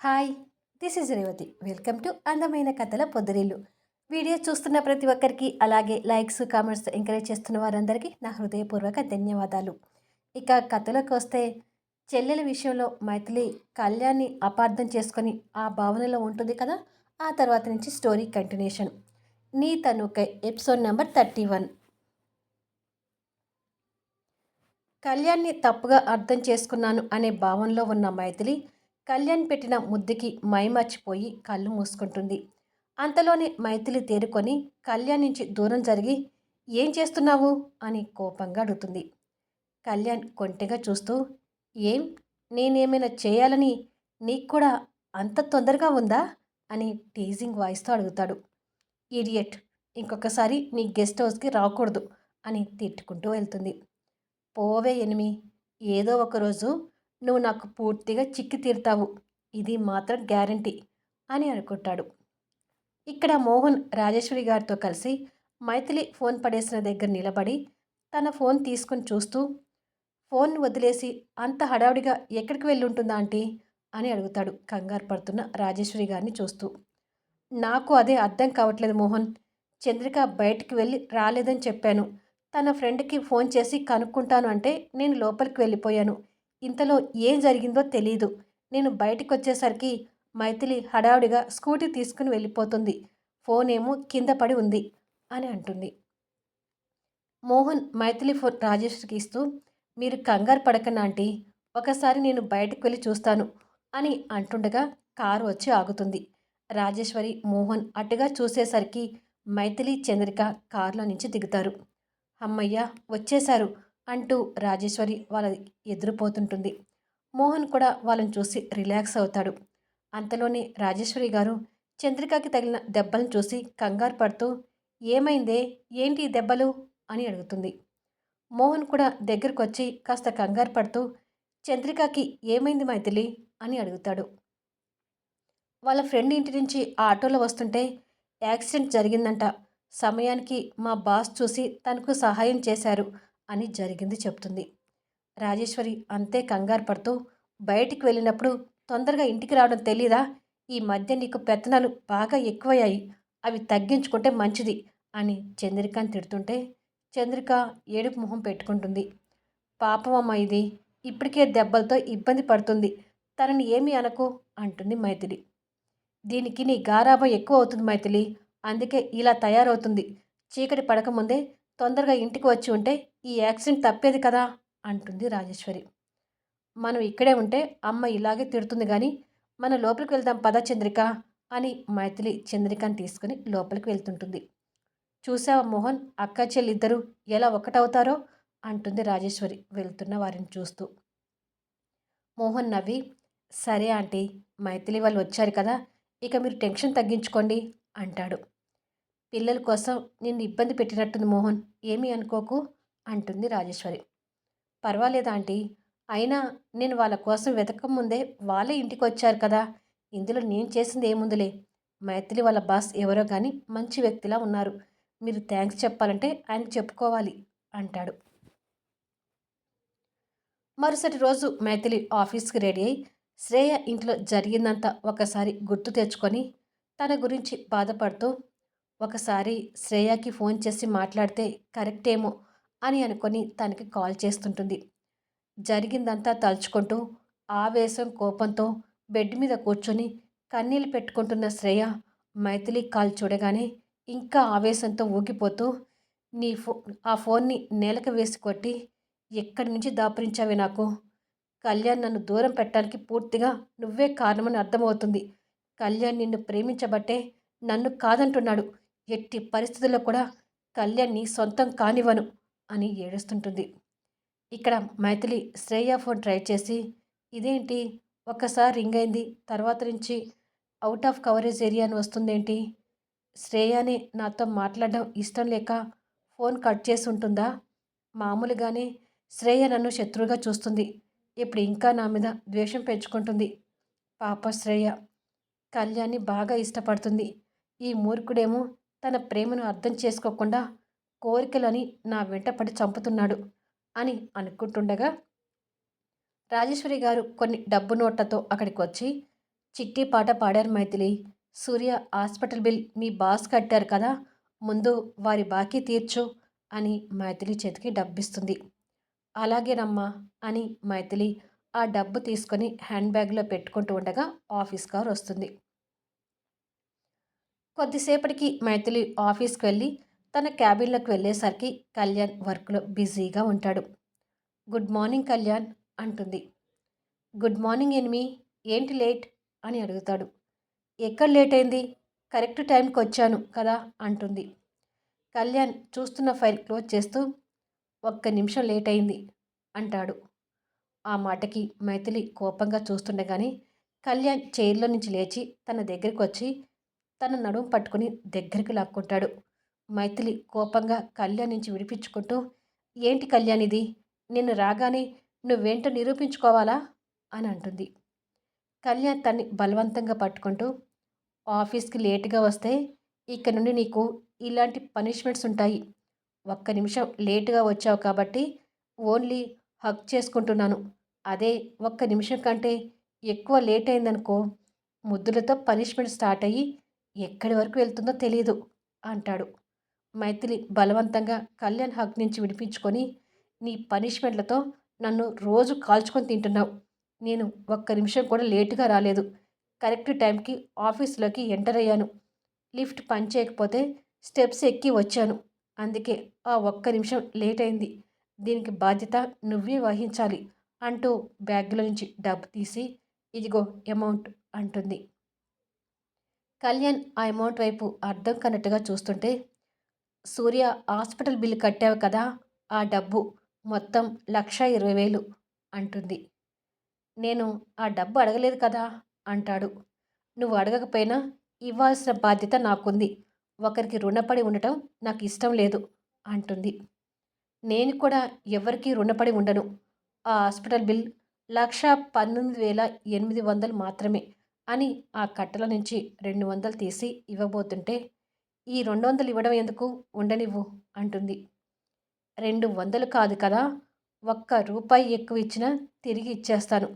Hi, this is Revathi. Welcome to అందమైన కథల పొద్దురిల్లు. Video చూస్తున్న ప్రతి ఒక్కరికి, అలాగే లైక్స్, కామెంట్స్ ఎంకరేజ్ చేస్తున్న వారందరికీ నా హృదయపూర్వక ధన్యవాదాలు. ఇక కథలోకి వస్తే, చెల్లెల విషయంలో మైథిలి కళ్యాణ్ని అపార్థం చేసుకొని ఆ భావనలో ఉంటుంది కదా. ఆ తర్వాత నుంచి స్టోరీ కంటిన్యూషన్. నీ తనుకై ఎపిసోడ్ నెంబర్ 31. కళ్యాణ్ని తప్పుగా అర్థం చేసుకున్నాను అనే భావనలో ఉన్న మైథిలి కళ్యాణ్ పెట్టిన ముద్దుకి మైమర్చిపోయి కళ్ళు మూసుకుంటుంది. అంతలోనే మైథిలి తేరుకొని కళ్యాణ్ నుంచి దూరం జరిగి, ఏం చేస్తున్నావు అని కోపంగా అడుగుతుంది. కళ్యాణ్ కొంటెగా చూస్తూ, ఏం, నేనేమైనా చేయాలని నీకు కూడా అంత తొందరగా ఉందా అని టీజింగ్ వాయిస్తో అడుగుతాడు. ఇడియట్, ఇంకొకసారి నీ గెస్ట్ హౌస్కి రాకూడదు అని తిట్టుకుంటూ వెళ్తుంది. పోవే ఎనిమి, ఏదో ఒకరోజు నువ్వు నాకు పూర్తిగా చిక్కి తీరుతావు, ఇది మాత్రం గ్యారంటీ అని అనుకుంటాడు. ఇక్కడ మోహన్ రాజేశ్వరి గారితో కలిసి మైథిలి ఫోన్ పడేసిన దగ్గర నిలబడి తన ఫోన్ తీసుకుని చూస్తూ, ఫోన్ వదిలేసి అంత హడావుడిగా ఎక్కడికి వెళ్ళి ఉంటుందా ఆంటీ అని అడుగుతాడు కంగారు పడుతున్న రాజేశ్వరి గారిని చూస్తూ. నాకు అదే అర్థం కావట్లేదు మోహన్. చంద్రిక బయటికి వెళ్ళి రాలేదని చెప్పాను. తన ఫ్రెండ్కి ఫోన్ చేసి కనుక్కుంటాను అంటే నేను లోపలికి వెళ్ళిపోయాను. ఇంతలో ఏం జరిగిందో తెలీదు. నేను బయటికి వచ్చేసరికి మైథిలి హడావుడిగా స్కూటీ తీసుకుని వెళ్ళిపోతుంది. ఫోన్ ఏమో కింద పడి ఉంది అని అంటుంది. మోహన్ మైథిలి ఫోన్ రాజేష్కి ఇస్తూ, మీరు కంగారు పడకండి ఆంటీ, ఒకసారి నేను బయటకు వెళ్ళి చూస్తాను అని అంటుండగా కారు వచ్చి ఆగుతుంది. రాజేశ్వరి, మోహన్ అటుగా చూసేసరికి మైథిలి, చంద్రిక కారులో నుంచి దిగుతారు. అమ్మయ్య, వచ్చేశారు అంటూ రాజేశ్వరి వాళ్ళ ఎదురుపోతుంటుంది. మోహన్ కూడా వాళ్ళని చూసి రిలాక్స్ అవుతాడు. అంతలోనే రాజేశ్వరి గారు చంద్రికకి తగిలిన దెబ్బలను చూసి కంగారు పడుతూ, ఏమైందే, ఏంటి ఈ దెబ్బలు అని అడుగుతుంది. మోహన్ కూడా దగ్గరకు వచ్చి కాస్త కంగారు పడుతూ, చంద్రికకి ఏమైంది మైథిలి అని అడుగుతాడు. వాళ్ళ ఫ్రెండ్ ఇంటి నుంచి ఆ ఆటోలో వస్తుంటే యాక్సిడెంట్ జరిగిందంట. సమయానికి మా బాస్ చూసి తనకు సహాయం చేశారు అని జరిగింది చెప్తుంది. రాజేశ్వరి అంతే కంగారు పడుతూ, బయటికి వెళ్ళినప్పుడు తొందరగా ఇంటికి రావడం తెలీదా? ఈ మధ్య నీకు పెత్తనాలు బాగా ఎక్కువయ్యాయి, అవి తగ్గించుకుంటే మంచిది అని చంద్రికని తిడుతుంటే చంద్రిక ఏడుపు మొహం పెట్టుకుంటుంది. పాపం అమ్మ ఇది, ఇప్పటికే దెబ్బలతో ఇబ్బంది పడుతుంది, తనని ఏమీ అనకు అంటుంది మైథిలి. దీనికి నీ గారాబం ఎక్కువ అవుతుంది మైథిలి, అందుకే ఇలా తయారవుతుంది. చీకటి పడకముందే తొందరగా ఇంటికి వచ్చి ఉంటే ఈ యాక్సిడెంట్ తప్పేది కదా అంటుంది రాజేశ్వరి. మనం ఇక్కడే ఉంటే అమ్మ ఇలాగే తిడుతుంది కానీ మనం లోపలికి వెళ్దాం పద చంద్రిక అని మైథిలి చంద్రికని తీసుకుని లోపలికి వెళ్తుంటుంది. చూసావా మోహన్, అక్క చెల్లిద్దరూ ఎలా ఒకటవుతారో అంటుంది రాజేశ్వరి వెళ్తున్న వారిని చూస్తూ. మోహన్ నవ్వి, సరే ఆంటీ, మైథిలి వాళ్ళు వచ్చారు కదా, ఇక మీరు టెన్షన్ తగ్గించుకోండి అంటాడు. పిల్లల కోసం నిన్ను ఇబ్బంది పెట్టినట్టుంది మోహన్, ఏమీ అనుకోకు అంటుంది రాజేశ్వరి. పర్వాలేదు ఆంటీ, అయినా నేను వాళ్ళ కోసం వెతకముందే వాళ్ళే ఇంటికి వచ్చారు కదా, ఇందులో నేను చేసింది ఏముందిలే. మైథిలి వాళ్ళ బాస్ ఎవరో కానీ మంచి వ్యక్తిలా ఉన్నారు, మీరు థ్యాంక్స్ చెప్పాలంటే ఆయనకు చెప్పుకోవాలి అంటాడు. మరుసటి రోజు మైథిలి ఆఫీస్కి రెడీ అయి శ్రేయ ఇంట్లో జరిగిందంతా ఒకసారి గుర్తు తెచ్చుకొని తన గురించి బాధపడుతూ, ఒకసారి శ్రేయకి ఫోన్ చేసి మాట్లాడితే కరెక్టేమో అని అనుకొని తనకి కాల్ చేస్తుంటుంది. జరిగిందంతా తలుచుకుంటూ ఆవేశం, కోపంతో బెడ్ మీద కూర్చొని కన్నీళ్ళు పెట్టుకుంటున్న శ్రేయ మైథిలి కాల్ చూడగానే ఇంకా ఆవేశంతో ఊగిపోతూ, నీ ఆ ఫోన్ని నేలకు వేసి కొట్టి, ఎక్కడి నుంచి దాపురించావే నాకు? కళ్యాణ్ నన్ను దూరం పెట్టడానికి పూర్తిగా నువ్వే కారణమని అర్థమవుతుంది. కళ్యాణ్ నిన్ను ప్రేమించబట్టే నన్ను కాదంటున్నాడు. ఎట్టి పరిస్థితుల్లో కూడా కళ్యాణ్ని సొంతం కానివ్వను అని ఏడుస్తుంటుంది. ఇక్కడ మైథిలి శ్రేయ ఫోన్ ట్రై చేసి, ఇదేంటి ఒక్కసారి రింగ్ అయింది, తర్వాత నుంచి అవుట్ ఆఫ్ కవరేజ్ ఏరియా అని వస్తుందేంటి? శ్రేయనే నాతో మాట్లాడడం ఇష్టం లేక ఫోన్ కట్ చేసి ఉంటుందా? మామూలుగానే శ్రేయ నన్ను శత్రువుగా చూస్తుంది, ఇప్పుడు ఇంకా నా మీద ద్వేషం పెంచుకుంటుంది. పాప శ్రేయ కళ్యాణ్ని బాగా ఇష్టపడుతుంది. ఈ మూర్ఖుడేమో తన ప్రేమను అర్థం చేసుకోకుండా కోరికలని నా వెంట పడి చంపుతున్నాడు అని అనుకుంటుండగా రాజేశ్వరి గారు కొన్ని డబ్బు నోట్లతో అక్కడికి వచ్చి, చిట్టి పాట పాడారు మైథిలి. సూర్య హాస్పిటల్ బిల్ మీ బాస్ కట్టారు కదా! ముందు వారి బాకీ తీర్చు అని మైథిలి చేతికి డబ్బిస్తుంది. అలాగేనమ్మా అని మైథిలి ఆ డబ్బు తీసుకొని హ్యాండ్ బ్యాగ్‌లో పెట్టుకుంటూ ఉండగా ఆఫీస్ కార్ వస్తుంది. కొద్దిసేపటికి మైథిలి ఆఫీస్‌కి వెళ్ళి తన క్యాబిన్‌లోకి వెళ్ళేసరికి కళ్యాణ్ వర్క్‌లో బిజీగా ఉంటాడు. గుడ్ మార్నింగ్ కళ్యాణ్ అంటుంది. Good morning enemy. ఏంటి లేట్ అని అడుగుతాడు. ఎక్కడ లేట్ అయింది? కరెక్ట్ టైంకి వచ్చాను కదా అంటుంది. కళ్యాణ్ చూస్తున్న ఫైల్ క్లోజ్ చేస్తూ ఒక్క నిమిషం లేట్ అయింది అంటాడు. ఆ మాటకి మైథిలి కోపంగా చూస్తుండగానే కళ్యాణ్ చైర్లో నుంచి లేచి తన దగ్గరికి వచ్చి తన నడుము పట్టుకుని దగ్గరికి లాక్కుంటాడు. మైథిలి కోపంగా కళ్యాణ్ నుంచి విడిపించుకుంటూ ఏంటి కళ్యాణ్ ఇది? నిన్ను రాగానే నువ్వేంటో నిరూపించుకోవాలా అని అంటుంది. కళ్యాణ్ తన్ని బలవంతంగా పట్టుకుంటూ ఆఫీస్కి లేటుగా వస్తే ఇక నుండి నీకు ఇలాంటి పనిష్మెంట్స్ ఉంటాయి. ఒక్క నిమిషం లేటుగా వచ్చావు కాబట్టి ఓన్లీ హగ్ చేసుకుంటున్నాను. అదే ఒక్క నిమిషం కంటే ఎక్కువ లేట్ అయిందనుకో ముద్దులతో పనిష్మెంట్ స్టార్ట్ అయ్యి ఎక్కడి వరకు వెళ్తుందో తెలియదు అంటాడు. మైథిలి బలవంతంగా కళ్యాణ్ హక్ నుంచి విడిపించుకొని నీ పనిష్మెంట్లతో నన్ను రోజు కాల్చుకొని తింటున్నావు. నేను ఒక్క నిమిషం కూడా లేటుగా రాలేదు. కరెక్ట్ టైంకి ఆఫీస్లోకి ఎంటర్ అయ్యాను. లిఫ్ట్ పనిచేయకపోతే స్టెప్స్ ఎక్కి వచ్చాను. అందుకే ఆ ఒక్క నిమిషం లేట్ అయింది. దీనికి బాధ్యత నువ్వే వహించాలి అంటూ బ్యాగ్లో నుంచి డబ్బు తీసి ఇదిగో అమౌంట్ అంటుంది. కళ్యాణ్ ఆ అమౌంట్ వైపు అర్థం కన్నట్టుగా చూస్తుంటే సూర్య హాస్పిటల్ బిల్లు కట్టావు కదా ఆ డబ్బు మొత్తం 1,20,000 అంటుంది. నేను ఆ డబ్బు అడగలేదు కదా అంటాడు. నువ్వు అడగకపోయినా ఇవ్వాల్సిన బాధ్యత నాకుంది. ఒకరికి రుణపడి ఉండటం నాకు ఇష్టం లేదు అంటుంది. నేను కూడా ఎవరికీ రుణపడి ఉండను. ఆ హాస్పిటల్ బిల్ 1,18,800 మాత్రమే అని ఆ కట్టల నుంచి 200 తీసి ఇవ్వబోతుంటే ఈ 200 ఇవ్వడం ఎందుకు ఉండనివ్వు అంటుంది. 200 కాదు కదా! ఒక్క రూపాయి ఎక్కువ ఇచ్చినా తిరిగి ఇచ్చేస్తాను.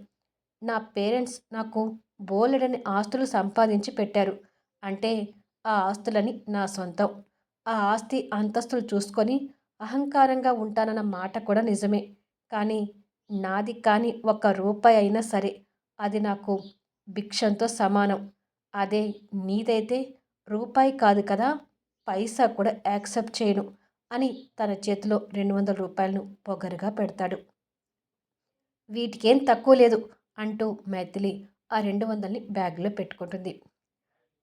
నా పేరెంట్స్ నాకు బోలెడన్ని ఆస్తులు సంపాదించి పెట్టారు. అంటే ఆ ఆస్తులని నా సొంతం. ఆ ఆస్తి అంతస్తులు చూసుకొని అహంకారంగా ఉంటానన్న మాట కూడా నిజమే. కానీ నాది కాని ఒక్క రూపాయి అయినా సరే అది నాకు భిక్షంతో సమానం. అదే నీదైతే రూపాయి కాదు కదా! పైసా కూడా యాక్సెప్ట్ చేయను అని తన చేతిలో 200 పొగరుగా పెడతాడు. వీటికేం తక్కువ లేదు అంటూ మైథిలి ఆ 200ని బ్యాగ్లో పెట్టుకుంటుంది.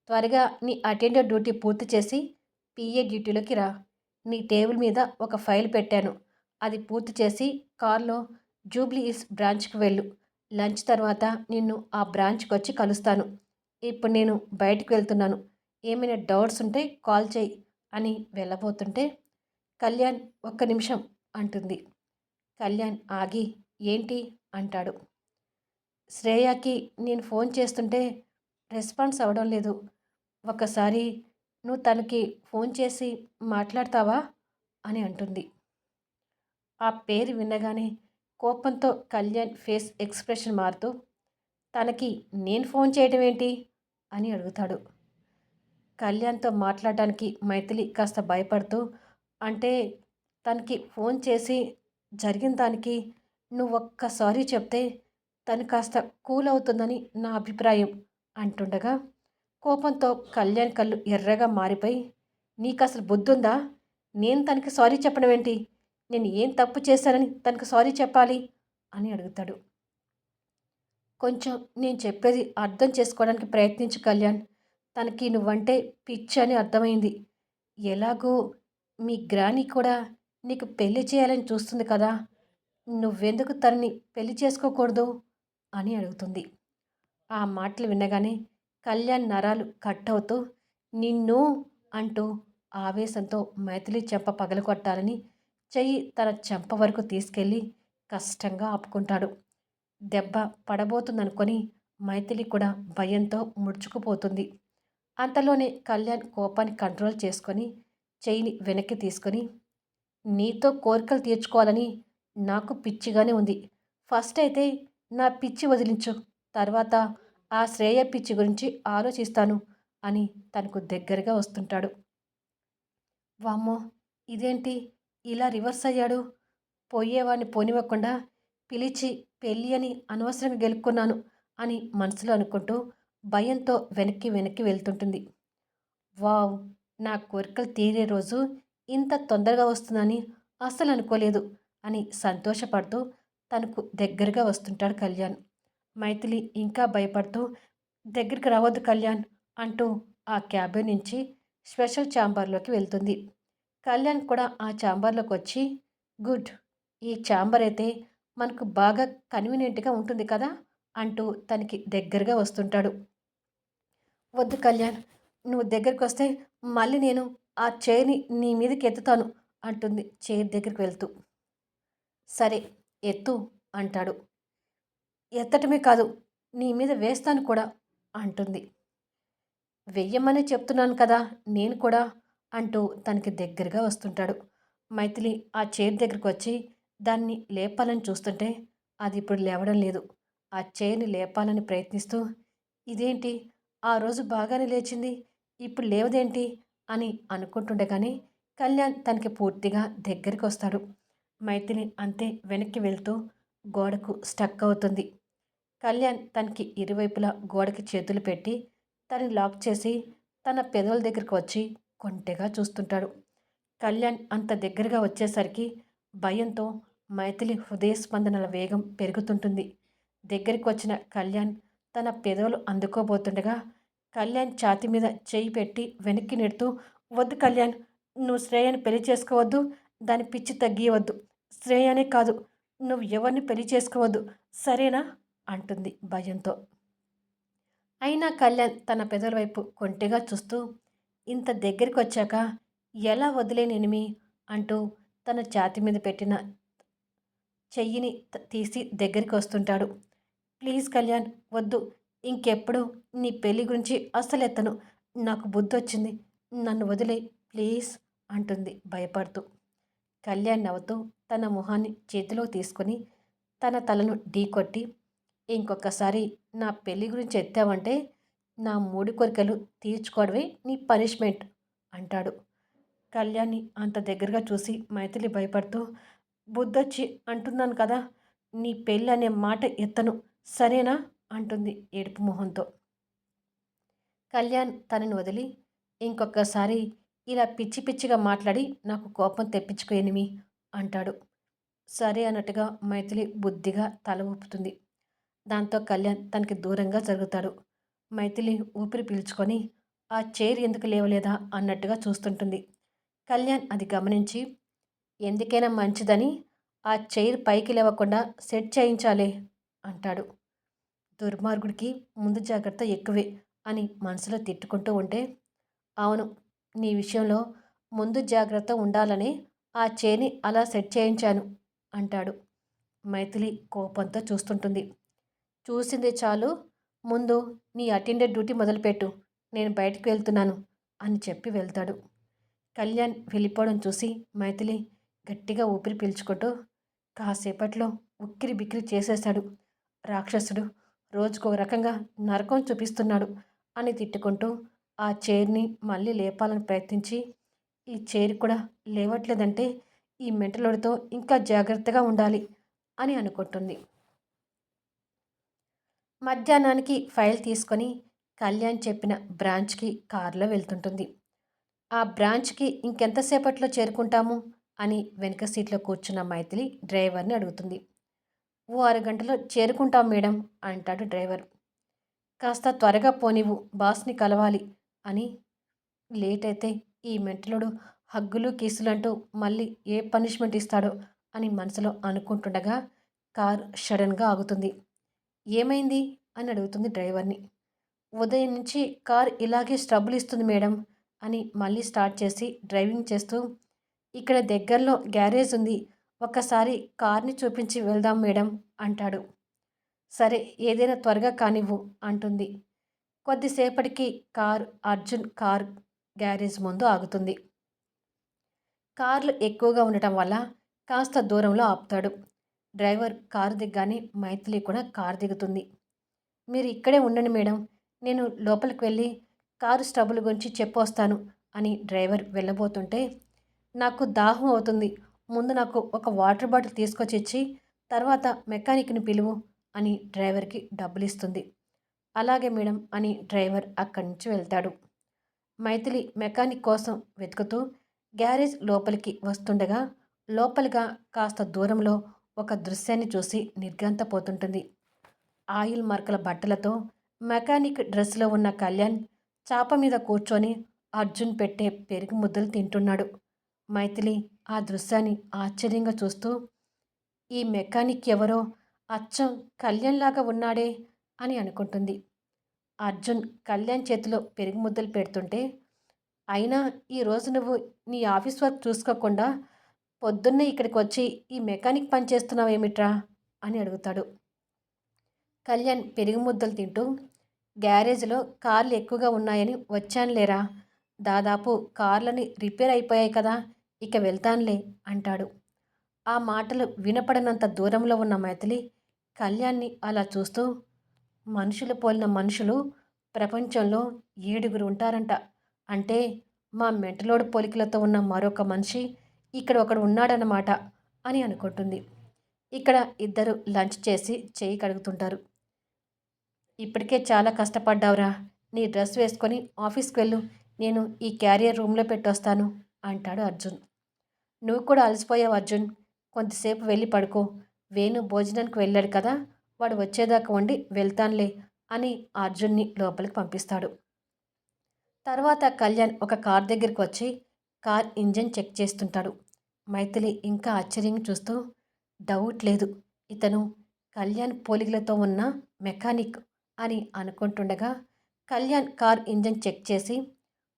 త్వరగా నీ అటెండర్ డ్యూటీ పూర్తి చేసి పిఏ డ్యూటీలోకి రా. నీ టేబుల్ మీద ఒక ఫైల్ పెట్టాను. అది పూర్తి చేసి కార్లో జూబ్లీ హిల్స్ బ్రాంచ్కి వెళ్ళు. లంచ్ తర్వాత నిన్ను ఆ బ్రాంచ్కి వచ్చి కలుస్తాను. ఇప్పుడు నేను బయటకు వెళ్తున్నాను. ఏమైనా డౌట్స్ ఉంటే కాల్ చేయి అని వెళ్ళబోతుంటే కళ్యాణ్ ఒక్క నిమిషం అంటుంది. కళ్యాణ్ ఆగి ఏంటి అంటాడు. శ్రేయకి నేను ఫోన్ చేస్తుంటే రెస్పాన్స్ అవ్వడం లేదు. ఒకసారి నువ్వు తనకి ఫోన్ చేసి మాట్లాడతావా అని అంటుంది. ఆ పేరు వినగానే కోపంతో కళ్యాణ్ ఫేస్ ఎక్స్ప్రెషన్ మారుతూ తనకి నేను ఫోన్ చేయడం ఏంటి అని అడుగుతాడు. కళ్యాణ్తో మాట్లాడడానికి మైథిలి కాస్త భయపడుతూ అంటే తనకి ఫోన్ చేసి జరిగిన దానికి నువ్వు ఒక్క సారీ చెప్తే తను కాస్త కూల్ అవుతుందని నా అభిప్రాయం అంటుండగా కోపంతో కళ్యాణ్ కళ్ళు ఎర్రగా మారిపోయి నీకు అసలు బుద్ధుందా? నేను తనకి సారీ చెప్పడం ఏంటి? నేను ఏం తప్పు చేశానని తనకు సారీ చెప్పాలి అని అడుగుతాడు. కొంచెం నేను చెప్పేది అర్థం చేసుకోవడానికి ప్రయత్నించు కళ్యాణ్. తనకి నువ్వంటే పిచ్చి అని అర్థమైంది. ఎలాగో మీ గ్రాని కూడా నీకు పెళ్లి చేయాలని చూస్తుంది కదా! నువ్వెందుకు తనని పెళ్లి చేసుకోకూడదు అని అడుగుతుంది. ఆ మాటలు వినగానే కళ్యాణ్ నరాలు కట్ అవుతూ నిన్ను అంటూ ఆవేశంతో మైథిలి చెంప పగలగొట్టాలని చెయ్యి తన చెంప వరకు తీసుకెళ్ళి కష్టంగా ఆపుకుంటాడు. దెబ్బ పడబోతుందనుకొని మైథిలి కూడా భయంతో ముడుచుకుపోతుంది. అంతలోనే కళ్యాణ్ కోపాన్ని కంట్రోల్ చేసుకొని చెయ్యిని వెనక్కి తీసుకొని నీతో కోరికలు తీర్చుకోవాలని నాకు పిచ్చిగానే ఉంది. ఫస్ట్ అయితే నా పిచ్చి వదిలించు. తర్వాత ఆ శ్రేయ పిచ్చి గురించి ఆలోచిస్తాను అని తనకు దగ్గరగా వస్తుంటాడు. వామ్మో! ఇదేంటి ఇలా రివర్స్ అయ్యాడు? పోయేవాడిని పోనివ్వకుండా పిలిచి పెళ్ళి అని అనవసరంగా గెలుక్కున్నాను అని మనసులో అనుకుంటూ భయంతో వెనక్కి వెనక్కి వెళ్తుంటుంది. వావ్! నా కోరికలు తీరే రోజు ఇంత తొందరగా వస్తుందని అస్సలు అనుకోలేదు అని సంతోషపడుతూ తనకు దగ్గరగా వస్తుంటాడు కళ్యాణ్. మైథిలి ఇంకా భయపడుతూ దగ్గరికి రావద్దు కళ్యాణ్ అంటూ ఆ క్యాబిన్ నుంచి స్పెషల్ ఛాంబర్లోకి వెళ్తుంది. కళ్యాణ్ కూడా ఆ ఛాంబర్లోకి వచ్చి గుడ్, ఈ ఛాంబర్ అయితే మనకు బాగా కన్వీనియంట్గా ఉంటుంది కదా అంటూ తనకి దగ్గరగా వస్తుంటాడు. వద్దు కళ్యాణ్, నువ్వు దగ్గరికొస్తే మళ్ళీ నేను ఆ చైర్‌ని నీ మీదకి ఎత్తుతాను అంటుంది చైర్ దగ్గరికి వెళ్తూ. సరే ఎత్తు అంటాడు. ఎత్తటమే కాదు, నీ మీద వేస్తాను కూడా అంటుంది. వెయ్యమనే చెప్తున్నాను కదా నేను కూడా అంటూ తనకి దగ్గరగా వస్తుంటాడు. మైథిలి ఆ చైర్ దగ్గరికి వచ్చి దాన్ని లేపాలని చూస్తుంటే అది ఇప్పుడు లేవడం లేదు. ఆ చైర్‌ని లేపాలని ప్రయత్నిస్తూ ఇదేంటి ఆ రోజు బాగానే లేచింది, ఇప్పుడు లేవదేంటి అని అనుకుంటుండగానే కళ్యాణ్ తనకి పూర్తిగా దగ్గరికొస్తాడు. మైథిలి అంతే వెనక్కి వెళ్తూ గోడకు స్టక్ అవుతుంది. కళ్యాణ్ తనకి ఇరువైపులా గోడకి చేతులు పెట్టి తనని లాక్ చేసి తన పెదవుల దగ్గరికి వచ్చి కొంటెగా చూస్తుంటాడు. కళ్యాణ్ అంత దగ్గరగా వచ్చేసరికి భయంతో మైథిలి హృదయ స్పందనల వేగం పెరుగుతుంటుంది. దగ్గరికి వచ్చిన కళ్యాణ్ తన పెదవులు అందుకోబోతుండగా కళ్యాణ్ ఛాతీ మీద చేయి పెట్టి వెనక్కి నెడుతూ వద్దు కళ్యాణ్, నువ్వు శ్రేయని పెళ్లి చేసుకోవద్దు, దాని పిచ్చి తగ్గియవద్దు. శ్రేయనే కాదు, నువ్వు ఎవరిని పెళ్లి చేసుకోవద్దు, సరేనా అంటుంది భయంతో. అయినా కళ్యాణ్ తన పెదవుల వైపు కొంటెగా చూస్తూ ఇంత దగ్గరికి వచ్చాక ఎలా వదిలేనినిమి అంటూ తన ఛాతీ మీద పెట్టిన చెయ్యిని తీసి దగ్గరికి వస్తుంటాడు. ప్లీజ్ కళ్యాణ్ వద్దు, ఇంకెప్పుడు నీ పెళ్లి గురించి అస్సలు ఎత్తను, నాకు బుద్ధొచ్చింది, నన్ను వదిలే ప్లీజ్ అంటుంది భయపడుతూ. కళ్యాణ్ నవ్వుతూ తన మొహాన్ని చేతిలో తీసుకొని తన తలను ఢీకొట్టి ఇంకొకసారి నా పెళ్లి గురించి ఎత్తావంటే నా మూడు కోరికలు తీర్చుకోవడమే నీ పనిష్మెంట్ అంటాడు. కళ్యాణ్ని అంత దగ్గరగా చూసి మైథిలి భయపడుతూ బుద్ధొచ్చి అంటున్నాను కదా, నీ పెళ్ళి అనే మాట ఎత్తను, సరేనా అంటుంది ఏడుపు మొహంతో. కళ్యాణ్ తనని వదిలి ఇంకొకసారి ఇలా పిచ్చి పిచ్చిగా మాట్లాడి నాకు కోపం తెప్పించుకో ఎనిమి అంటాడు. సరే అన్నట్టుగా మైథిలి బుద్ధిగా తల ఊపుతుంది. దాంతో కళ్యాణ్ తనకి దూరంగా జరుగుతాడు. మైథిలి ఊపిరి పీల్చుకొని ఆ చైర్ ఎందుకు లేవలేదా అన్నట్టుగా చూస్తుంటుంది. కళ్యాణ్ అది గమనించి ఎందుకైనా మంచిదని ఆ చైర్ పైకి లేవకుండా సెట్ చేయించాలే అంటాడు. దుర్మార్గుడికి ముందు జాగ్రత్త ఎక్కువే అని మనసులో తిట్టుకుంటూ ఉంటే అవును, నీ విషయంలో ముందు జాగ్రత్త ఉండాలని ఆ చైర్‌ని అలా సెట్ చేయించాను అంటాడు. మైథిలి కోపంతో చూస్తుంటుంది. చూసింది చాలు, ముందు నీ అటెండర్ డ్యూటీ మొదలుపెట్టు, నేను బయటికి వెళ్తున్నాను అని చెప్పి వెళ్తాడు. కళ్యాణ్ వెళ్ళిపోవడం చూసి మైథిలి గట్టిగా ఊపిరి పీల్చుకుంటూ కాసేపట్లో ఉక్కిరి బిక్కిరి చేసేశాడు, రాక్షసుడు రోజుకో రకంగా నరకం చూపిస్తున్నాడు అని తిట్టుకుంటూ ఆ చైర్ని మళ్ళీ లేపాలని ప్రయత్నించి ఈ చైర్ కూడా లేవట్లేదంటే ఈ మెంటలోడితో ఇంకా జాగ్రత్తగా ఉండాలి అని అనుకుంటుంది. మధ్యాహ్నానికి ఫైల్ తీసుకొని కళ్యాణ్ చెప్పిన బ్రాంచ్కి కారులో వెళ్తుంటుంది. ఆ బ్రాంచ్కి ఇంకెంతసేపట్లో చేరుకుంటాము అని వెనుక సీట్లో కూర్చున్న మైథిలి డ్రైవర్ని అడుగుతుంది. ఓ అరగంటలో చేరుకుంటాం మేడం అంటాడు డ్రైవర్. కాస్త త్వరగా పోనివ్వు, బాస్ని కలవాలి అని. లేట్ అయితే ఈ మెంటలుడు హగ్గులు కిసులు అంటూ మళ్ళీ ఏ పనిష్మెంట్ ఇస్తాడో అని మనసులో అనుకుంటుండగా కారు సడన్గా ఆగుతుంది. ఏమైంది అని అడుగుతుంది డ్రైవర్ని. ఉదయం నుంచి కార్ ఇలాగే స్ట్రబుల్ ఇస్తుంది మేడం అని మళ్ళీ స్టార్ట్ చేసి డ్రైవింగ్ చేస్తూ ఇక్కడ దగ్గరలో గ్యారేజ్ ఉంది, ఒక్కసారి కార్ని చూపించి వెళ్దాం మేడం అంటాడు. సరే ఏదైనా త్వరగా కానివ్వు అంటుంది. కొద్దిసేపటికి కార్ అర్జున్ కార్ గ్యారేజ్ ముందు ఆగుతుంది. కార్లు ఎక్కువగా ఉండటం వల్ల కాస్త దూరంలో ఆపుతాడు. డ్రైవర్ కారు దిగ్గానే మైథిలి కూడా కారు దిగుతుంది. మీరు ఇక్కడే ఉండండి మేడం. నేను లోపలికి వెళ్ళి కారు స్ట్రబుల్ గురించి చెప్పొస్తాను అని డ్రైవర్ వెళ్ళబోతుంటే, నాకు దాహం అవుతుంది. ముందు నాకు ఒక వాటర్ బాటిల్ తీసుకొచ్చి ఇచ్చి, తర్వాత మెకానిక్‌ని పిలువు అని డ్రైవర్‌కి డబ్బులిస్తుంది. అలాగే మేడం అని డ్రైవర్ అక్కడి నుంచి వెళ్తాడు. మైథిలి మెకానిక్ కోసం వెతుకుతూ గ్యారేజ్ లోపలికి వస్తుండగా, లోపలిగా కాస్త దూరంలో ఒక దృశ్యాన్ని చూసి నిర్ఘాంతపోతుంటుంది. ఆయిల్ మరకల బట్టలతో మెకానిక్ డ్రెస్లో ఉన్న కళ్యాణ్ చాప మీద కూర్చొని అర్జున్ పెట్టే పెరుగు ముద్దలు తింటున్నాడు. మైథిలి ఆ దృశ్యాన్ని ఆశ్చర్యంగా చూస్తూ, ఈ మెకానిక్ ఎవరో అచ్చం కళ్యాణ్లాగా ఉన్నాడే అని అనుకుంటుంది. అర్జున్ కళ్యాణ్ చేతిలో పెరుగు ముద్దలు పెడుతుంటే, అయినా ఈరోజు నువ్వు నీ ఆఫీస్ వర్క్ చూసుకోకుండా పొద్దున్నే ఇక్కడికి వచ్చి ఈ మెకానిక్ పని చేస్తున్నావేమిట్రా అని అడుగుతాడు. కళ్యాణ్ పెరుగు ముద్దలు తింటూ, గ్యారేజ్లో కార్లు ఎక్కువగా ఉన్నాయని వచ్చానులేరా, దాదాపు కార్లని రిపేర్ అయిపోయాయి కదా, ఇక వెళ్తానులే అంటాడు. ఆ మాటలు వినపడనంత దూరంలో ఉన్న మైథిలి కళ్యాణ్ని అలా చూస్తూ, మనుషులు పోలిన మనుషులు ప్రపంచంలో 7 ఉంటారంట. అంటే మా మెంటలోడు పోలికలతో ఉన్న మరొక మనిషి ఇక్కడ ఒకడు ఉన్నాడన్నమాట అని అనుకుంటుంది. ఇక్కడ ఇద్దరు లంచ్ చేసి చేయి కడుగుతుంటారు. ఇప్పటికే చాలా కష్టపడ్డావురా, నీ డ్రెస్ వేసుకొని ఆఫీస్కి వెళ్ళు, నేను ఈ క్యారియర్ రూమ్లో పెట్టొస్తాను అంటాడు అర్జున్. నువ్వు కూడా అలసిపోయావు అర్జున్, కొంతసేపు వెళ్ళి పడుకో, వేణు భోజనానికి వెళ్ళాడు కదా, వాడు వచ్చేదాకా వండి వెళ్తానులే అని అర్జున్ని లోపలికి పంపిస్తాడు. తర్వాత కళ్యాణ్ ఒక కార్ దగ్గరికి వచ్చి కార్ ఇంజన్ చెక్ చేస్తుంటాడు. మైథిలి ఇంకా ఆశ్చర్యంగా చూస్తూ, డౌట్ లేదు, ఇతను కళ్యాణ్ పోలికలతో ఉన్న మెకానిక్ అని అనుకుంటుండగా, కళ్యాణ్ కార్ ఇంజన్ చెక్ చేసి,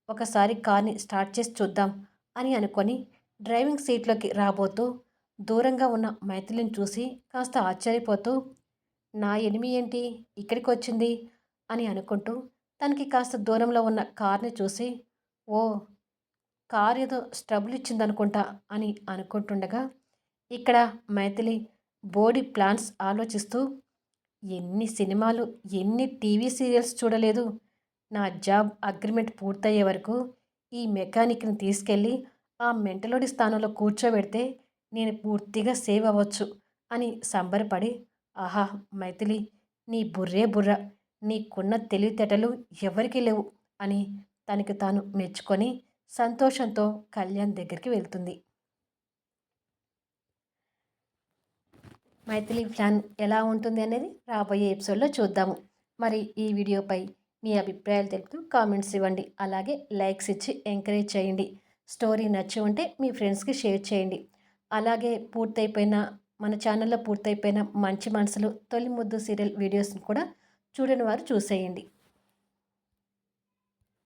ఒకసారి కార్ని స్టార్ట్ చేసి చూద్దాం అని అనుకొని డ్రైవింగ్ సీట్లోకి రాబోతూ దూరంగా ఉన్న మైథిలిని చూసి కాస్త ఆశ్చర్యపోతూ, నా ఎనిమి ఏంటి ఇక్కడికి వచ్చింది అని అనుకుంటూ తనకి కాస్త దూరంలో ఉన్న కార్ని చూసి, ఓ, కార్ ఏదో స్ట్రబుల్ ఇచ్చిందనుకుంటా అని అనుకుంటుండగా, ఇక్కడ మైథిలి బోడి ప్లాన్స్ ఆలోచిస్తూ, ఎన్ని సినిమాలు ఎన్ని టీవీ సీరియల్స్ చూడలేదు, నా జాబ్ అగ్రిమెంట్ పూర్తయ్యే వరకు ఈ మెకానిక్ని తీసుకెళ్ళి ఆ మెంటలోడి స్థానంలో కూర్చోబెడితే నేను పూర్తిగా సేవ్ అవ్వచ్చు అని సంబరపడి, ఆహా మైథిలి, నీ బుర్రే బుర్ర, నీకున్న తెలివితేటలు ఎవరికీ లేవు అని తనకి తాను మెచ్చుకొని సంతోషంతో కళ్యాణ్ దగ్గరికి వెళ్తుంది. మైథిలి ప్లాన్ ఎలా ఉంటుంది అనేది రాబోయే ఎపిసోడ్లో చూద్దాము. మరి ఈ వీడియోపై మీ అభిప్రాయాలు తెలుపుతూ కామెంట్స్ ఇవ్వండి. అలాగే లైక్స్ ఇచ్చి ఎంకరేజ్ చేయండి. స్టోరీ నచ్చి ఉంటే మీ ఫ్రెండ్స్కి షేర్ చేయండి. అలాగే మన ఛానల్లో పూర్తయిపోయిన మంచి మనసులు తొలి ముద్దు సీరియల్ వీడియోస్ని కూడా చూడని వారు చూసేయండి.